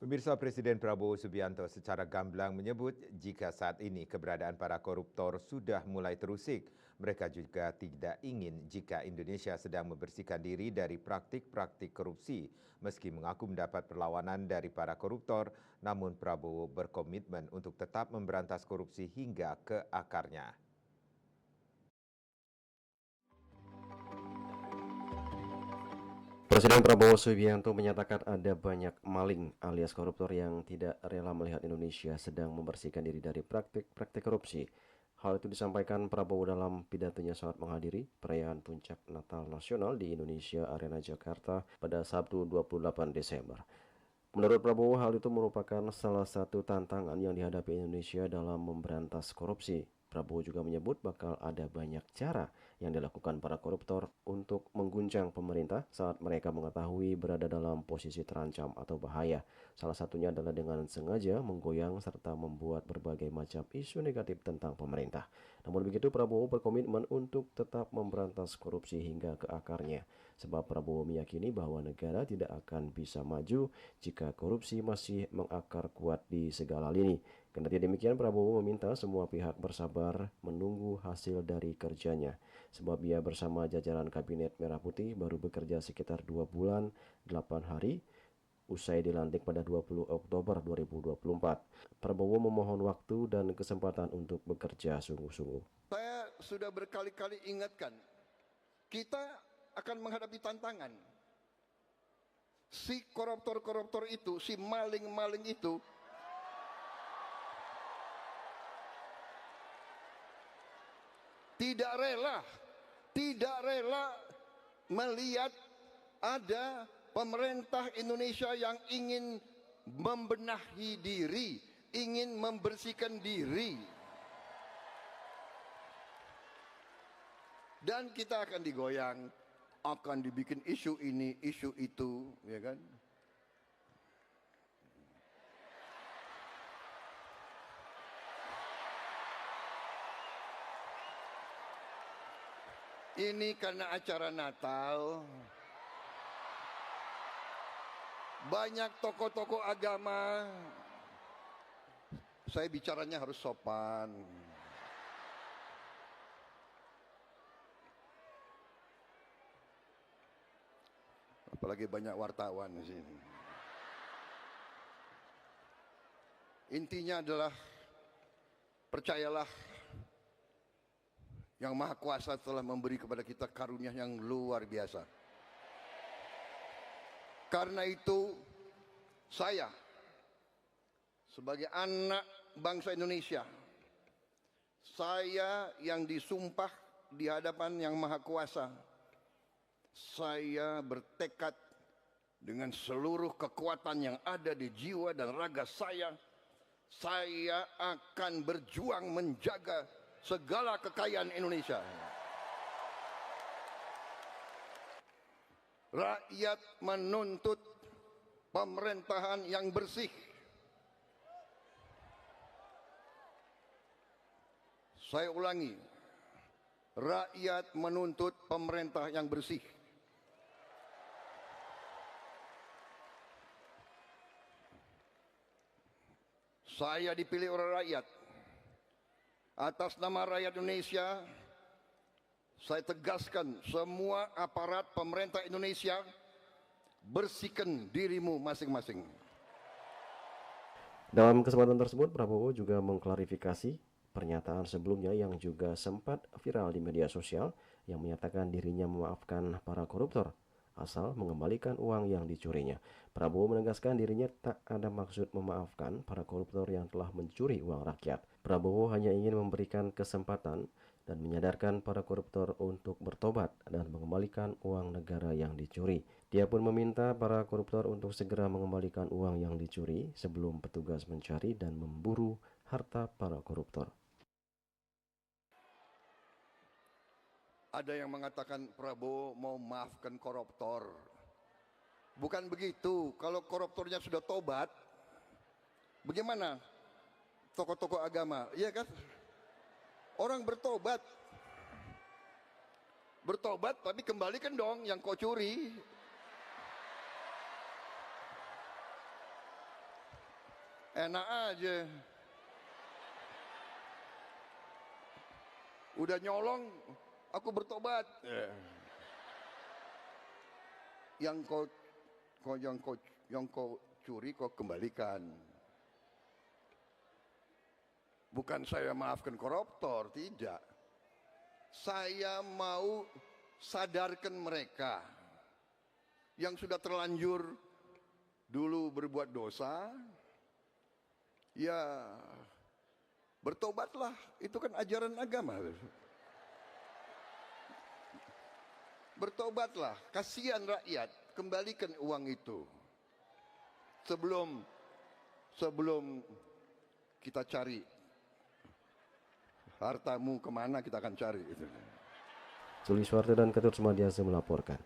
Pemirsa, Presiden Prabowo Subianto secara gamblang menyebut jika saat ini keberadaan para koruptor sudah mulai terusik. Mereka juga tidak ingin jika Indonesia sedang membersihkan diri dari praktik-praktik korupsi. Meski mengaku mendapat perlawanan dari para koruptor, namun Prabowo berkomitmen untuk tetap memberantas korupsi hingga ke akarnya. Presiden Prabowo Subianto menyatakan ada banyak maling alias koruptor yang tidak rela melihat Indonesia sedang membersihkan diri dari praktik-praktik korupsi. Hal itu disampaikan Prabowo dalam pidatonya saat menghadiri perayaan Puncak Natal Nasional di Indonesia Arena Jakarta pada Sabtu 28 Desember. Menurut Prabowo, hal itu merupakan salah satu tantangan yang dihadapi Indonesia dalam memberantas korupsi. Prabowo juga menyebut bakal ada banyak cara yang dilakukan para koruptor untuk mengguncang pemerintah saat mereka mengetahui berada dalam posisi terancam atau bahaya. Salah satunya adalah dengan sengaja menggoyang serta membuat berbagai macam isu negatif tentang pemerintah. Namun begitu, Prabowo berkomitmen untuk tetap memberantas korupsi hingga ke akarnya. Sebab Prabowo meyakini bahwa negara tidak akan bisa maju jika korupsi masih mengakar kuat di segala lini. Kendati demikian, Prabowo meminta semua pihak bersabar menunggu hasil dari kerjanya, sebab ia bersama jajaran Kabinet Merah Putih baru bekerja sekitar 2 bulan 8 hari usai dilantik pada 20 Oktober 2024. Prabowo memohon waktu dan kesempatan untuk bekerja sungguh-sungguh. Saya sudah berkali-kali ingatkan, kita akan menghadapi tantangan. Si koruptor-koruptor itu, si maling-maling itu tidak rela melihat ada pemerintah Indonesia yang ingin membenahi diri, ingin membersihkan diri. Dan kita akan digoyang, akan dibikin isu ini, isu itu, ya kan? Ini karena acara Natal. Banyak tokoh-tokoh agama. Saya bicaranya harus sopan. Apalagi banyak wartawan di sini. Intinya adalah percayalah, Yang Maha Kuasa telah memberi kepada kita karunia yang luar biasa. Karena itu saya sebagai anak bangsa Indonesia, saya yang disumpah di hadapan Yang Maha Kuasa, saya bertekad dengan seluruh kekuatan yang ada di jiwa dan raga saya akan berjuang menjaga segala kekayaan Indonesia. Rakyat menuntut pemerintahan yang bersih. Saya ulangi, rakyat menuntut pemerintah yang bersih. Saya dipilih oleh rakyat. Atas nama rakyat Indonesia, saya tegaskan semua aparat pemerintah Indonesia, bersihkan dirimu masing-masing. Dalam kesempatan tersebut, Prabowo juga mengklarifikasi pernyataan sebelumnya yang juga sempat viral di media sosial yang menyatakan dirinya memaafkan para koruptor asal mengembalikan uang yang dicurinya. Prabowo menegaskan dirinya tak ada maksud memaafkan para koruptor yang telah mencuri uang rakyat. Prabowo hanya ingin memberikan kesempatan dan menyadarkan para koruptor untuk bertobat dan mengembalikan uang negara yang dicuri. Dia pun meminta para koruptor untuk segera mengembalikan uang yang dicuri sebelum petugas mencari dan memburu harta para koruptor. Ada yang mengatakan Prabowo mau maafkan koruptor. Bukan begitu. Kalau koruptornya sudah tobat, bagaimana tokoh-tokoh agama? Iya kan? Orang bertobat. Bertobat tapi kembalikan dong yang kau curi. Enak aja. Udah nyolong, aku bertobat. Yang kau curi kau kembalikan. Bukan saya maafkan koruptor, tidak. Saya mau sadarkan mereka yang sudah terlanjur dulu berbuat dosa, ya bertobatlah, itu kan ajaran agama. Bertobatlah, kasihan rakyat, kembalikan uang itu. Sebelum kita cari hartamu kemana, kita akan cari. Suliswarto dan Ketut Sumadiasa melaporkan.